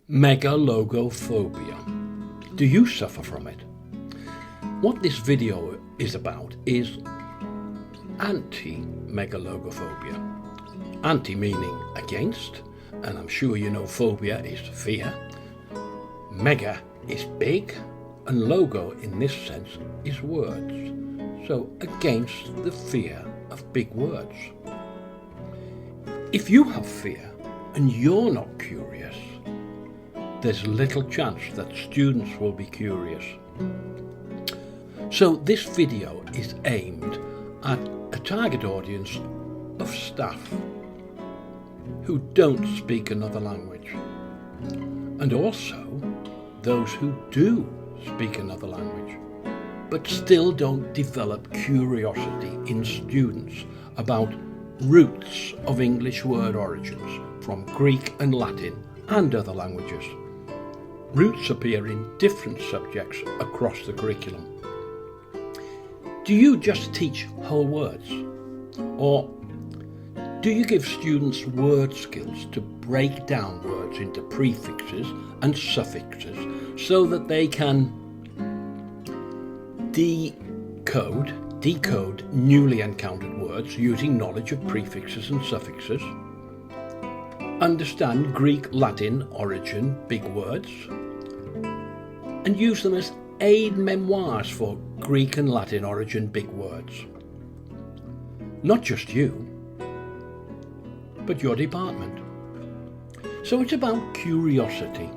Antimegalogophobia. Do you suffer from it? What this video is about is antimegalogophobia. Anti meaning against, and I'm sure you know phobia is fear. Mega is big, and logo in this sense is words. So against the fear of big words. If you have fear and you're not curious, there's little chance that students will be curious. So this video is aimed at a target audience of staff who don't speak another language, and also those who do speak another language, but still don't develop curiosity in students about roots of English word origins from Greek and Latin and other languages. Roots appear in different subjects across the curriculum. Do you just teach whole words? Or do you give students word skills to break down words into prefixes and suffixes so that they can decode newly encountered words using knowledge of prefixes and suffixes, understand Greek, Latin origin big words, and use them as aid memoirs for Greek and Latin origin big words? Not just you, but your department. So it's about curiosity.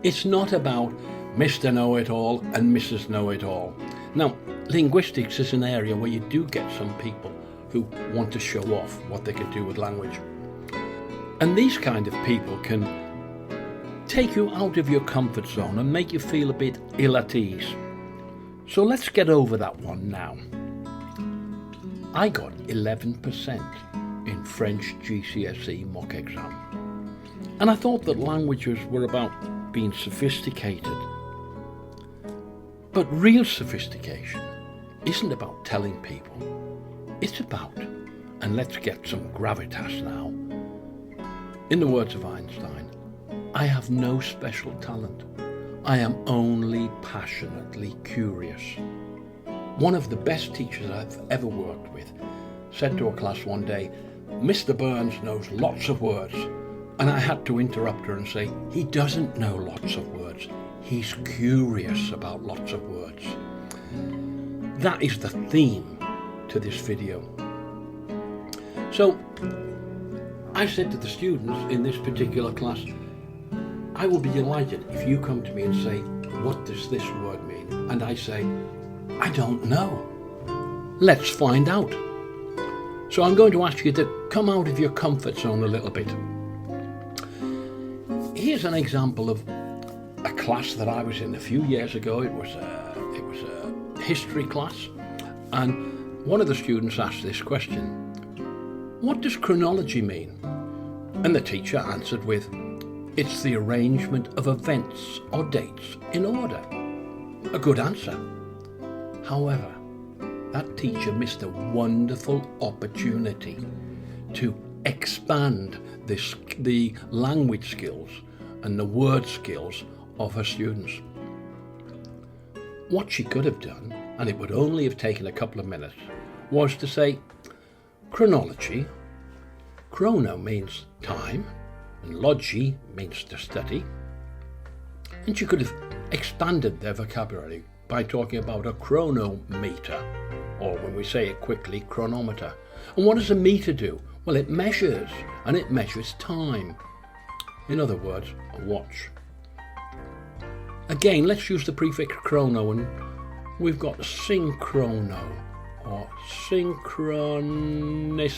It's not about Mr. Know-It-All and Mrs. Know-It-All. Now, linguistics is an area where you do get some people who want to show off what they can do with language. And these kind of people can take you out of your comfort zone and make you feel a bit ill at ease. So let's get over that one now. I got 11% in French GCSE mock exam. And I thought that languages were about being sophisticated. But real sophistication isn't about telling people. It's about, and let's get some gravitas now. In the words of Einstein, I have no special talent. I am only passionately curious. One of the best teachers I've ever worked with said to a class one day, Mr. Burns knows lots of words. And I had to interrupt her and say, he doesn't know lots of words. He's curious about lots of words. That is the theme to this video. So I said to the students in this particular class, I will be delighted if you come to me and say, what does this word mean? And I say, I don't know. Let's find out. So I'm going to ask you to come out of your comfort zone a little bit. Here's an example of a class that I was in a few years ago. It was a history class, and one of the students asked this question: what does chronology mean? And the teacher answered with, it's the arrangement of events or dates in order. A good answer. However, that teacher missed a wonderful opportunity to expand the language skills and the word skills of her students. What she could have done, and it would only have taken a couple of minutes, was to say, chronology, chrono means time, and logi means to study. And she could have expanded their vocabulary by talking about a chronometer, or when we say it quickly, chronometer. And what does a meter do? Well, it measures, and it measures time. In other words, a watch. Again, let's use the prefix chrono, and we've got synchrono, or synchronize.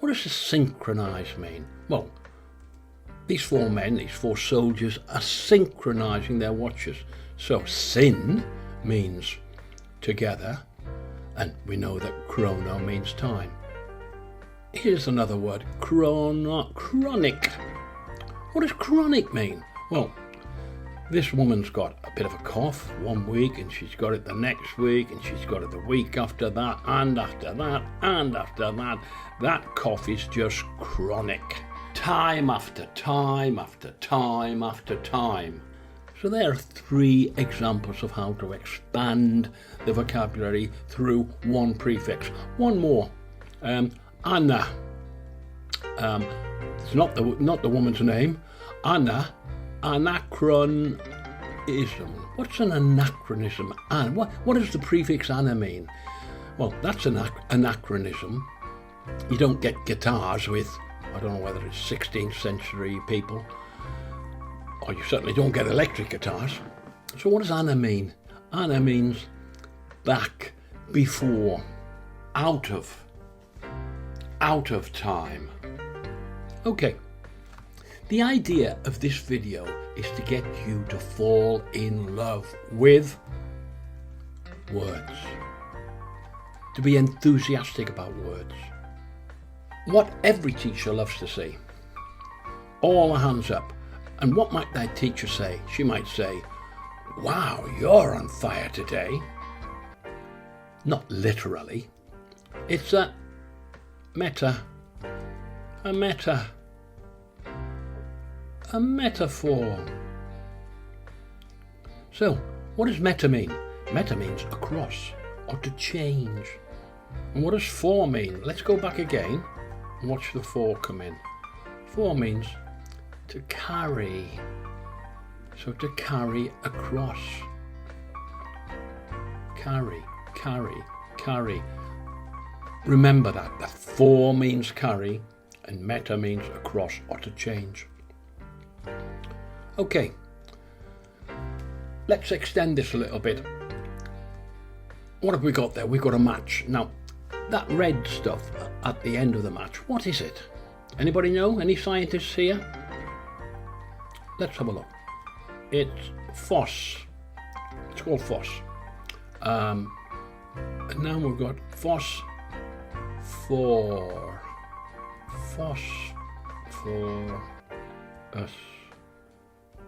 What does synchronize mean? Well, these four men, these four soldiers, are synchronizing their watches. So syn means together, and we know that chrono means time. Here's another word, chronic. What does chronic mean? Well, this woman's got a bit of a cough one week, and she's got it the next week, and she's got it the week after that, and after that, and after that. That cough is just chronic. time after time after time after time. So there are 3 examples of how to expand the vocabulary through one prefix. One more. Anna. It's not the woman's name. Anna. Anachronism. What's an anachronism? What does the prefix Anna mean? Well, that's an anachronism. You don't get guitars with, I don't know whether it's 16th century people, or you certainly don't get electric guitars. So what does Anna mean? Anna means back, before, out of time. Okay, the idea of this video is to get you to fall in love with words, to be enthusiastic about words. What every teacher loves to see. All hands up. And what might that teacher say? She might say, "Wow, you're on fire today." Not literally. It's a metaphor. So, what does meta mean? Meta means across or to change. And what does for mean? Let's go back again and watch the for come in. For means to carry. So to carry across. Carry. Remember that for means carry and meta means across or to change. Okay, let's extend this a little bit. What have we got there? We've got a match. Now, that red stuff at the end of the match, what is it? Anybody know? Any scientists here? Let's have a look. It's phos. It's called phos. And now we've got phosphorus.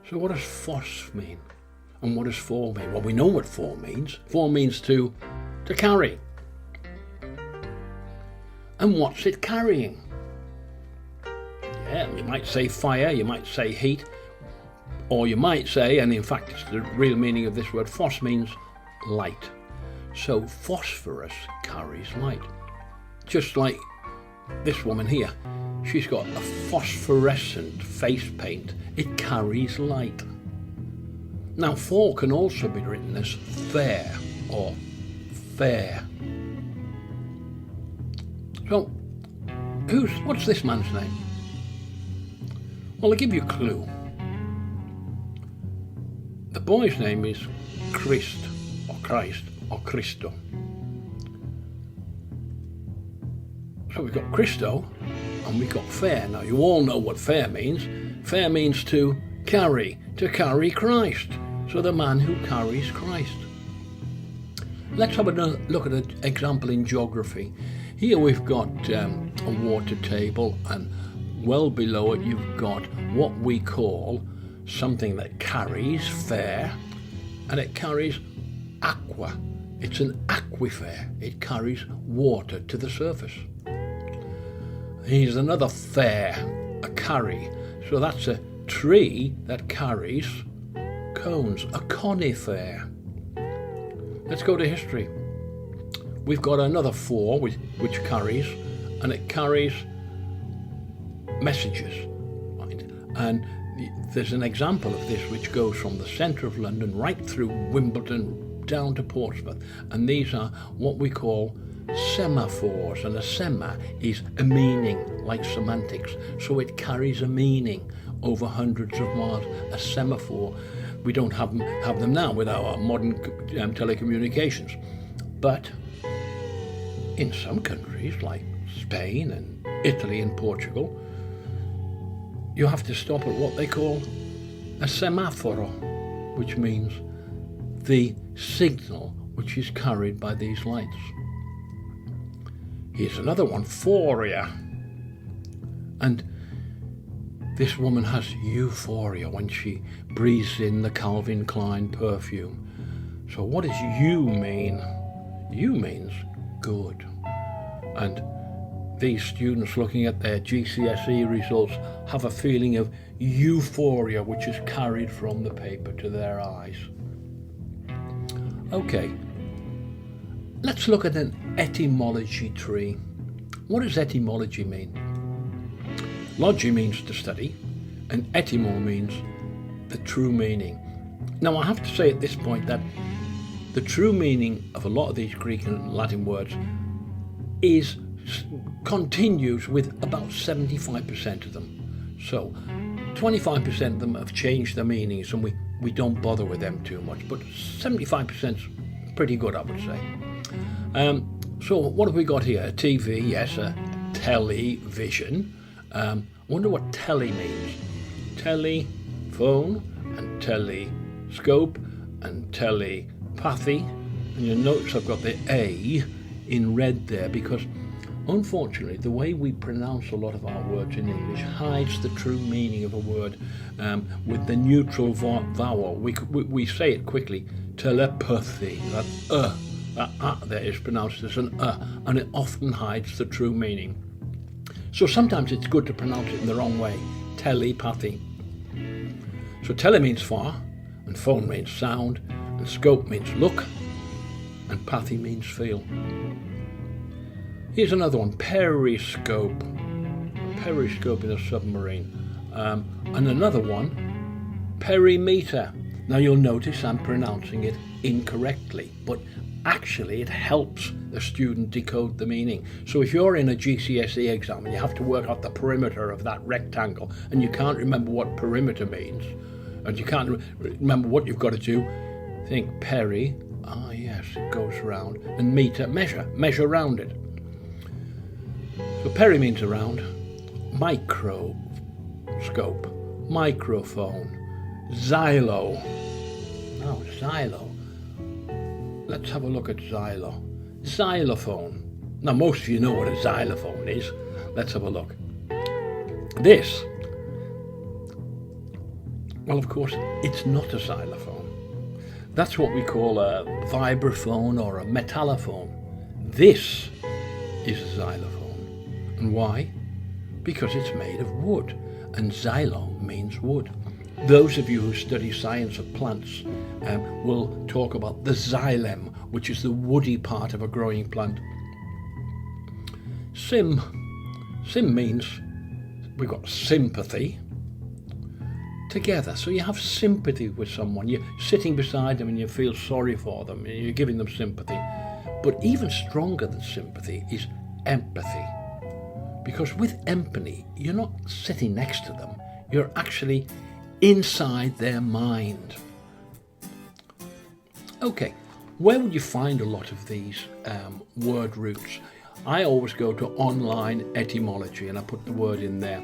So what does phos mean? And what does for mean? Well, we know what for means. For means to carry. And what's it carrying? Yeah, you might say fire, you might say heat, or you might say, and in fact it's the real meaning of this word, phos means light. So phosphorus carries light. Just like this woman here. She's got a phosphorescent face paint. It carries light. Now, for can also be written as fair or fair. So, what's this man's name? Well, I'll give you a clue. The boy's name is Christ or Cristo. So we've got Christo and we've got fair. Now you all know what fair means. Fair means to carry Christ. So the man who carries Christ. Let's have a look at an example in geography. Here we've got a water table, and well below it you've got what we call something that carries fair, and it carries aqua. It's an aquifer. It carries water to the surface. Here's another fair, a carry. So that's a tree that carries cones, a conifer. Let's go to history. We've got another for which carries, and it carries messages. Right? And there's an example of this which goes from the centre of London right through Wimbledon down to Portsmouth. And these are what we call semaphores, and a sema is a meaning, like semantics, so it carries a meaning over hundreds of miles. A semaphore, we don't have them now with our modern telecommunications, but in some countries like Spain and Italy and Portugal, you have to stop at what they call a semaforo, which means the signal which is carried by these lights. Here's another one, Phoria. And this woman has euphoria when she breathes in the Calvin Klein perfume. So what does you mean? You means good. And these students looking at their GCSE results have a feeling of euphoria which is carried from the paper to their eyes. Okay, let's look at an etymology tree. What does etymology mean? Logy means to study, and etymo means the true meaning. Now, I have to say at this point that the true meaning of a lot of these Greek and Latin words continues with about 75% of them. So 25% of them have changed their meanings, and we don't bother with them too much, but 75% is pretty good, I would say. So what have we got here? A TV, yes, a television. I wonder what tele means. Telephone and telescope and telepathy. And you'll notice I've got the A in red there because unfortunately the way we pronounce a lot of our words in English hides the true meaning of a word with the neutral vowel. We say it quickly, telepathy, that there is pronounced as an and it often hides the true meaning. So sometimes it's good to pronounce it in the wrong way, telepathy. So tele means far, and phone means sound, and scope means look, and pathy means feel. Here's another one, periscope. Periscope in a submarine. And another one, perimeter. Now you'll notice I'm pronouncing it incorrectly, but actually it helps the student decode the meaning. So if you're in a GCSE exam and you have to work out the perimeter of that rectangle and you can't remember what perimeter means, and you can't remember what you've got to do, think peri, yes, it goes round, and meter, measure round it. So peri means around, microscope, microphone, xylo. Now, xylo. Let's have a look at xylo. Xylophone. Now, most of you know what a xylophone is. Let's have a look. This, well, of course, it's not a xylophone. That's what we call a vibraphone or a metallophone. This is a xylophone. And why? Because it's made of wood, and xylo means wood. Those of you who study science of plants will talk about the xylem, which is the woody part of a growing plant. Sim means we've got sympathy together. So you have sympathy with someone. You're sitting beside them and you feel sorry for them. And you're giving them sympathy. But even stronger than sympathy is empathy. Because with empathy, you're not sitting next to them. You're actually inside their mind. Okay, where would you find a lot of these word roots? I always go to online etymology and I put the word in there.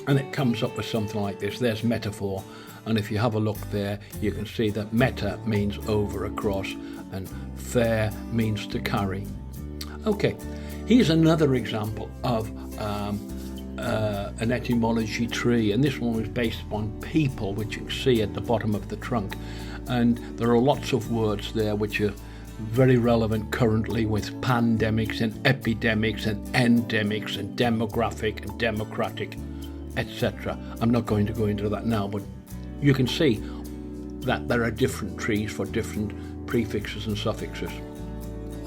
And it comes up with something like this. There's metaphor. And if you have a look there, you can see that meta means over, across, and fair means to carry. Okay, here's another example of an etymology tree, and this one was based upon people, which you can see at the bottom of the trunk. And there are lots of words there which are very relevant currently with pandemics and epidemics and endemics and demographic and democratic, etc. I'm not going to go into that now, but you can see that there are different trees for different prefixes and suffixes.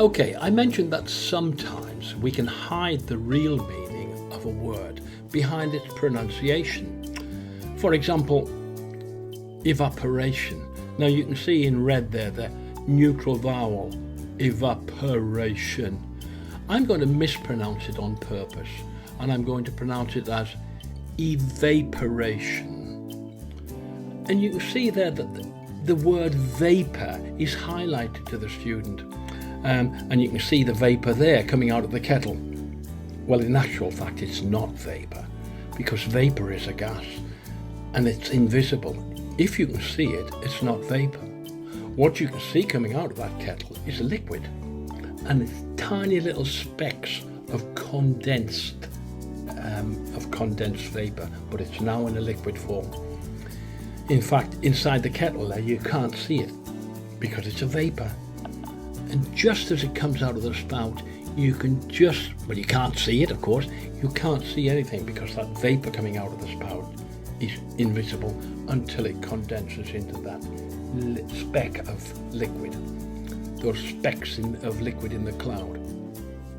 Okay, I mentioned that sometimes we can hide the real meaning of a word behind its pronunciation. For example, evaporation. Now you can see in red there the neutral vowel, evaporation. I'm going to mispronounce it on purpose, and I'm going to pronounce it as evaporation. And you can see there that the word vapor is highlighted to the student. And you can see the vapor there coming out of the kettle. Well, in actual fact, it's not vapor, because vapor is a gas and it's invisible. If you can see it, it's not vapor. What you can see coming out of that kettle is liquid, and it's tiny little specks of condensed vapor, but it's now in a liquid form. In fact, inside the kettle there, you can't see it because it's a vapor. And just as it comes out of the spout, you can just, well, you can't see it, of course. You can't see anything because that vapour coming out of the spout is invisible until it condenses into that speck of liquid, those specks of liquid in the cloud.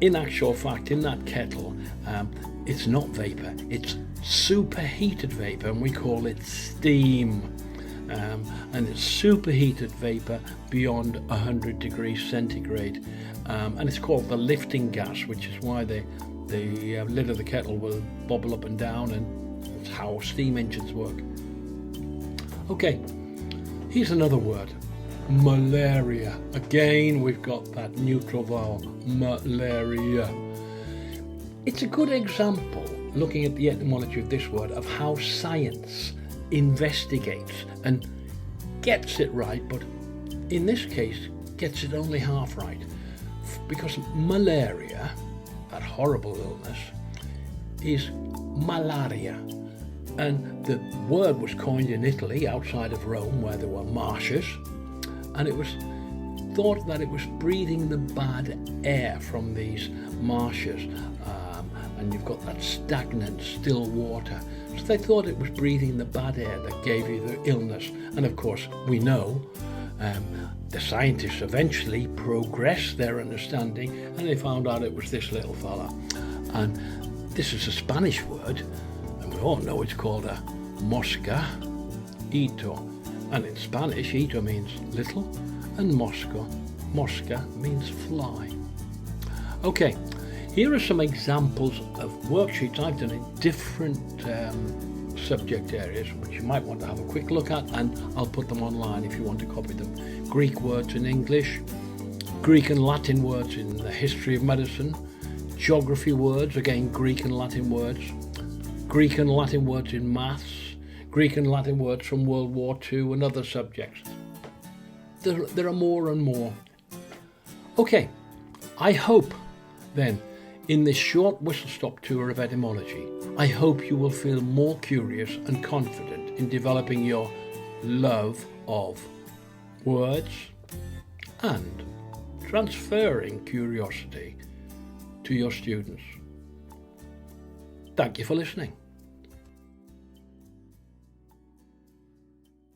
In actual fact, in that kettle, it's not vapour, it's superheated vapour, and we call it steam. And it's superheated vapour beyond 100 degrees centigrade, and it's called the lifting gas, which is why the lid of the kettle will bobble up and down, and it's how steam engines work. Okay, here's another word: malaria. Again, we've got that neutral vowel, malaria. It's a good example, looking at the etymology of this word, of how science investigates and gets it right, but in this case gets it only half right, because malaria, that horrible illness, is malaria, and the word was coined in Italy outside of Rome where there were marshes, and it was thought that it was breathing the bad air from these marshes, and you've got that stagnant still water. So they thought it was breathing the bad air that gave you the illness. And of course, we know the scientists eventually progressed their understanding, and they found out it was this little fella. And this is a Spanish word, and we all know it's called a mosquito. And in Spanish, ito means little, and mosca means fly. Okay. Here are some examples of worksheets I've done in different subject areas, which you might want to have a quick look at, and I'll put them online if you want to copy them. Greek words in English, Greek and Latin words in the history of medicine, geography words, again Greek and Latin words, Greek and Latin words in maths, Greek and Latin words from World War II and other subjects. There are more and more. Okay, I hope then, in this short whistle-stop tour of etymology, I hope you will feel more curious and confident in developing your love of words and transferring curiosity to your students. Thank you for listening.